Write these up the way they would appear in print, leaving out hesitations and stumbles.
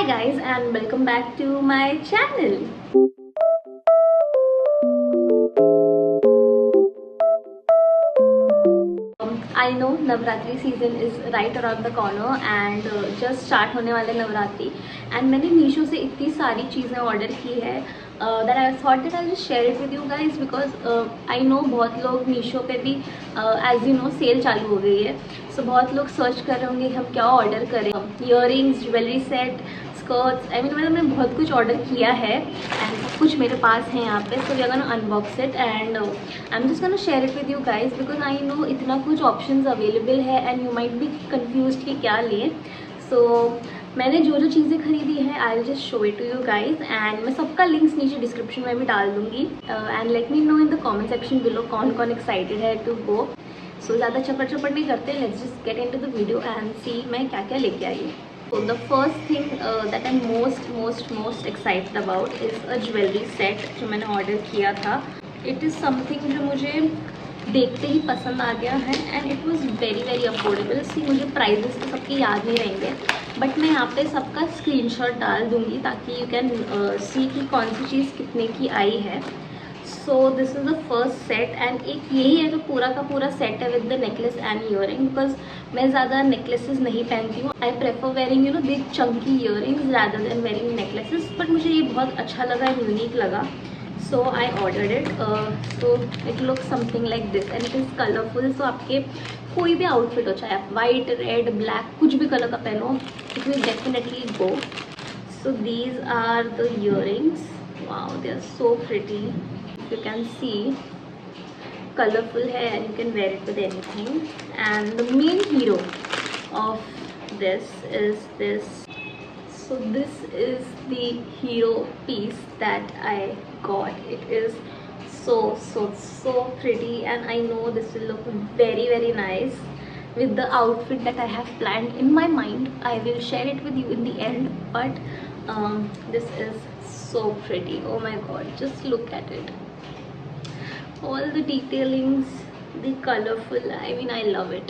Hi guys and welcome back to my channel. I know Navratri season is right around the corner and just start होने वाले Navratri and मैंने मीशो से इतनी सारी चीज़ें ऑर्डर की है that I thought that I'll just share it with you guys because I know बहुत लोग मीशो पे भी as you know सेल चालू हो गई है, so बहुत लोग सर्च कर रहे होंगे हम क्या ऑर्डर करें. Earrings, jewellery set, skirts, I mean मैंने बहुत कुछ ऑर्डर किया है एंड सब कुछ मेरे पास है यहाँ पे. So we are gonna unbox it and I am just gonna share it with you guys because I know इतना कुछ ऑप्शंस अवेलेबल है and you might be confused कि क्या लें. सो मैंने जो जो चीज़ें खरीदी है I will just show it to you guys and मैं सबका लिंक्स नीचे डिस्क्रिप्शन में भी डाल दूँगी and let me know in the comment section below कौन कौन एक्साइटेड है टू गो. सो ज़्यादा चपट नहीं करते, let's just get into the video and see मैं क्या क्या लेके आई हूँ. So the first thing that I'm most excited about is a jewelry set जो मैंने ऑर्डर किया था. It is something जो मुझे देखते ही पसंद आ गया है and it was very affordable. सी मुझे प्राइजेस तो सबके याद नहीं रहेंगे बट मैं यहाँ पे सबका स्क्रीनशॉट डाल दूँगी ताकि यू कैन सी कि कौन सी चीज़ कितने की आई है. So this is the first set and एक यही है जो पूरा का पूरा सेट है with the necklace and earring because मैं ज़्यादा नेकलेसेस नहीं पहनती हूँ. I prefer wearing you know big chunky earrings rather than wearing necklaces but मुझे ये बहुत अच्छा लगा एंड यूनिक लगा. So I ordered it. So it look something like this and it is colourful. So आपके कोई भी आउटफिट हो चाहे आप वाइट, रेड, ब्लैक कुछ भी कलर का पहनो it will definitely go. So these are the earrings. Wow they are so pretty. You can see colorful hair and you can wear it with anything and the main hero of this is this. So this is the hero piece that I got. It is so pretty and I know this will look very nice with the outfit that I have planned in my mind. I will share it with you in the end but this is so pretty. Oh my god, just look at it. All the detailings, the colorful, I mean I love it.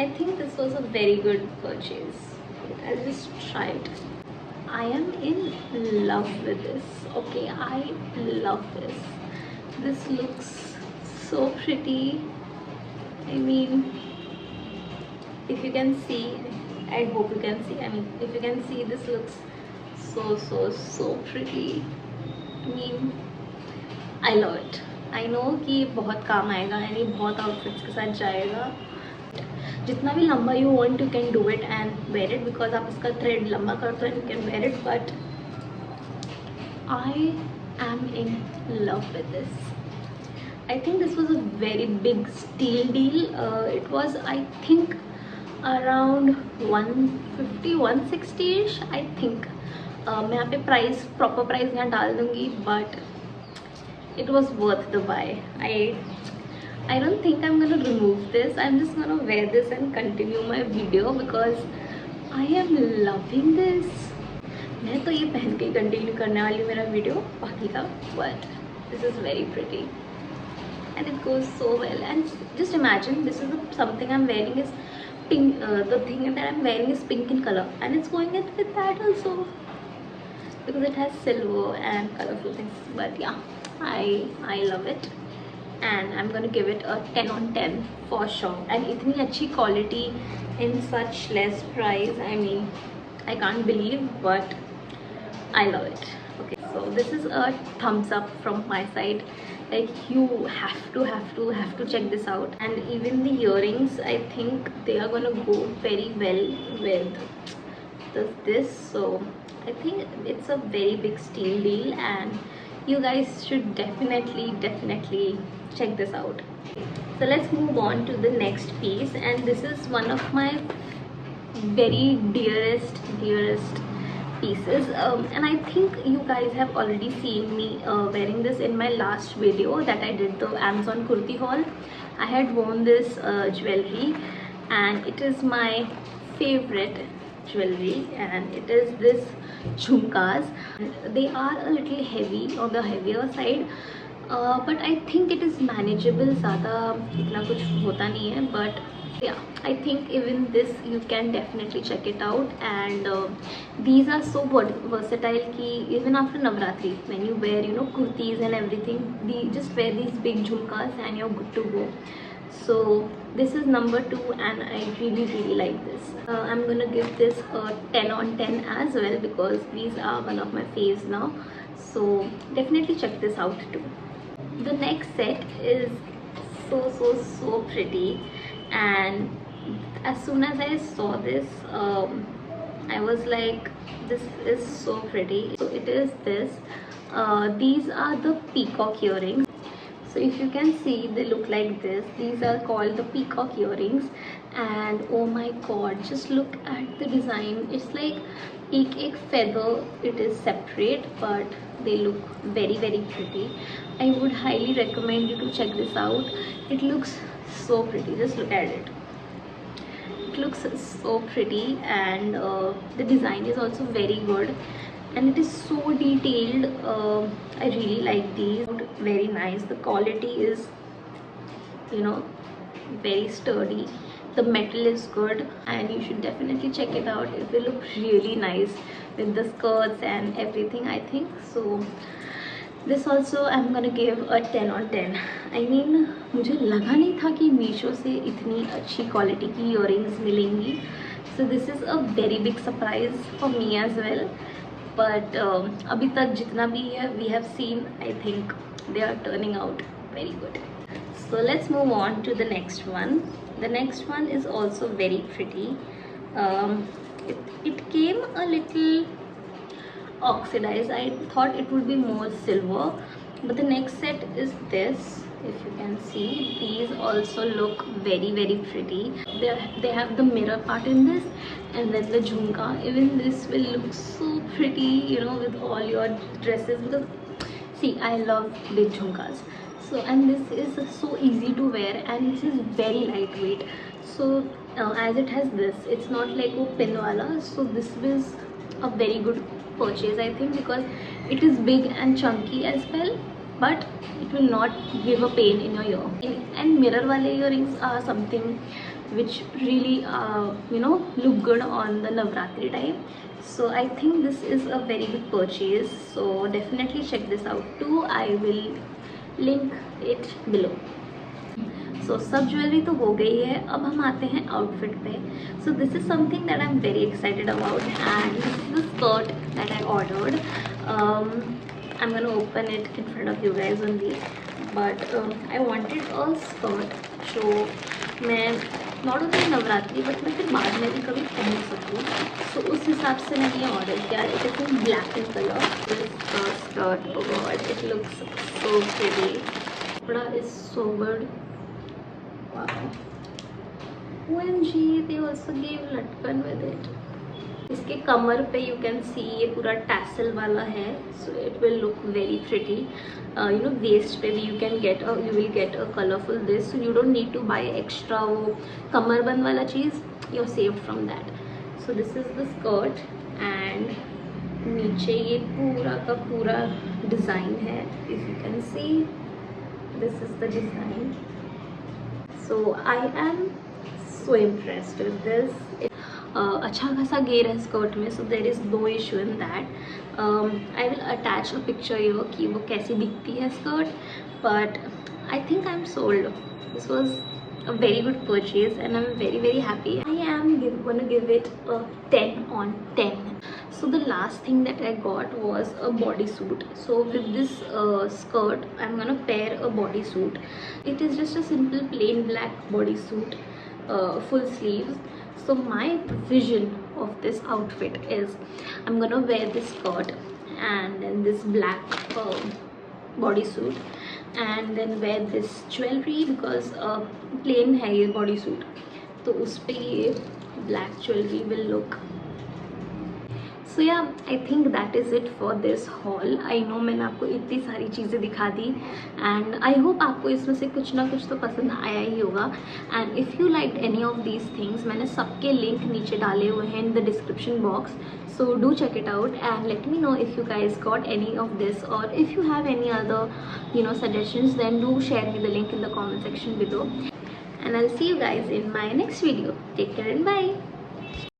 I think this was a very good purchase. I'll just try it. I am in love with this. Okay, I love this. This looks so pretty. I mean if you can see, I hope you can see, I mean if you can see, this looks so pretty. I mean I love it. I know कि ये बहुत काम आएगा यानी बहुत outfits के साथ जाएगा. जितना भी लंबा you want you can do it and wear it because आप इसका थ्रेड लंबा करते हो and you can wear it but I am in love with this. I think this was a very big steal deal. It was I think around 150-160 I think. मैं यहाँ पे price proper price यहाँ डाल दूँगी but it was worth the buy. I don't think I'm gonna remove this. I'm just gonna wear this and continue my video because I am loving this. मैं तो ये पहन के कंटिन्यू करने वाली मेरा वीडियो बाकी का but this is very pretty and it goes so well. And just imagine this is something I'm wearing is pink. The thing that I'm wearing is pink in color and it's going in with that also because it has silver and colorful things. But yeah, I love it and I'm gonna give it a 10 on 10 for sure. And इतनी अच्छी quality in such less price, I mean I can't believe but I love it. Okay, so this is a thumbs up from my side. Like you have to check this out. And even the earrings, I think they are gonna go very well with this. So I think it's a very big steal deal and you guys should definitely check this out. So let's move on to the next piece and this is one of my very dearest pieces and I think you guys have already seen me wearing this in my last video that I did, the Amazon kurti haul. I had worn this jewelry and it is my favorite jewelry and it is this jhumkas. They are a little heavy, on the heavier side but I think it is manageable. ज़्यादा इतना कुछ होता नहीं है but Yeah, I think even this you can definitely check it out. And these are so versatile ki even after Navratri, when you wear, you know, kurtis and everything, just wear these big jhumkas and you're good to go. So this is number 2 and I really like this. I'm gonna give this a 10 on 10 as well, because these are one of my faves now. So definitely check this out too. The next set is so pretty, and as soon as I saw this, I was like, this is so pretty. So it is this. These are the peacock earrings. So if you can see, they look like this. These are called the peacock earrings, and oh my god, just look at the design. It's like एक feather, it is separate, but they look very pretty. I would highly recommend you to check this out. It looks so pretty. Just look at it. It looks so pretty, and the design is also very good, and it is so detailed. I really like these. Very nice. The quality is, you know, very sturdy. The metal is good, and you should definitely check it out. It will look really nice with the skirts and everything, I think. So this also I'm gonna give a 10 on 10. I mean, मुझे लगा नहीं था कि मीशो से इतनी अच्छी quality की earrings मिलेंगी. So this is a very big surprise for me as well. But अभी तक जितना भी है, we have seen, I think they are turning out very good. So let's move on to the next one. The next one is also very pretty. It came a little oxidized. I thought it would be more silver, but the next set is this. If you can see, these also look very pretty. They have the mirror part in this, and then the jhumka. Even this will look so pretty, you know, with all your dresses, because see, I love big jhumkas. So, and this is so easy to wear, and this is very lightweight. So as it has this, it's not like a pin wala. So this is a very good purchase, I think, because it is big and chunky as well, but it will not give a pain in your ear. And mirror wale earrings are something which really you know, look good on the Navratri time. So I think this is a very good purchase. So definitely check this out too. I will link it below. So सब jewellery तो हो गई है, अब हम आते हैं outfit पे. So this is something that I'm very excited about, and this is the skirt that I ordered. I'm gonna open it in front of you guys only, but I wanted a skirt जो मैं not only Navratri but मैं फिर बाद में भी कभी पहन सकूँ. So उस हिसाब से मैंने ये ऑर्डर किया. It is in black in color. This skirt, oh god, it looks so pretty. Kapda is so good. Wow. OMG, they also gave latkan with it. इसके कमर पे you can see ये पूरा tassel वाला है, so it will look very pretty. You know, waist पे भी you will get a colorful this, so you don't need to buy extra वो कमर बंद वाला चीज़. You're saved from that. So this is the skirt, and नीचे ये पूरा का पूरा डिज़ाइन है. If you can see, this is the design. So I am so impressed with this. अच्छा खासा घेर है स्कर्ट में, so there is no issue in that. I will attach a picture here कि वो कैसी दिखती है skirt, but I think I'm sold. This was a very good purchase, and I'm very happy. I am gonna give it a 10 on 10. So the last thing that I got was a bodysuit. So with this skirt, I'm gonna pair a bodysuit. It is just a simple plain black bodysuit, full sleeves. So my vision of this outfit is I'm gonna wear this skirt and then this black bodysuit, and then wear this jewelry because plain है ये bodysuit, तो उस पे ये black jewelry will look. So yeah, I think that is it for this haul. I know मैंने आपको इतनी सारी चीज़ें दिखा दी, and I hope आपको इसमें से कुछ ना कुछ तो पसंद आया ही होगा. And if you liked any of these things, मैंने सबके लिंक नीचे डाले हुए हैं in the description box. So do check it out and let me know if you guys got any of this, or if you have any other, you know, suggestions, then do share me the link in the comment section below. and I'll see you guys in my next video. Take care and bye.